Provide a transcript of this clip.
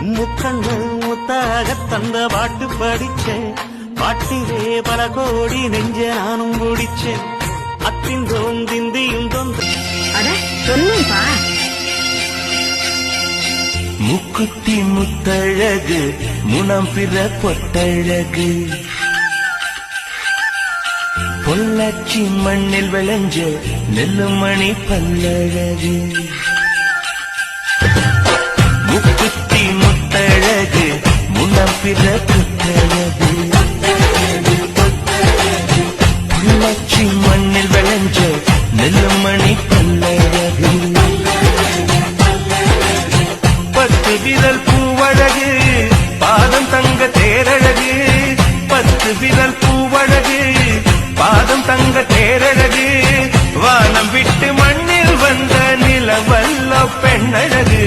முக்கண்ணு முத்தாக தந்த பாட்டு படிச்சேன், பாட்டிலே பல கோடி நெஞ்ச நானும் குடிச்சேன். அத்திந்தோம் திந்தியும் தொந்த சொல்லுப்பா. முக்குத்தி முத்தழகு முனம் பிற பொட்டழகு, பொள்ளாச்சி மண்ணில் விளைஞ்ச நெல்லுமணி பல்லழகு. முக்குத்தி முத்தழகு முனம் பிற பொட்டழகு, பொள்ளாச்சி மண்ணில் விளைஞ்ச நெல்லுமணி பல்லழகு. பத்து விரல் பூவழகு பாதம் தங்க தேரழகு, பத்து விரல் பூவழகு பாதம் தங்க தேரழகு. வானம் விட்டு மண்ணில் வந்த நிலவல்ல பெண்ணழகு.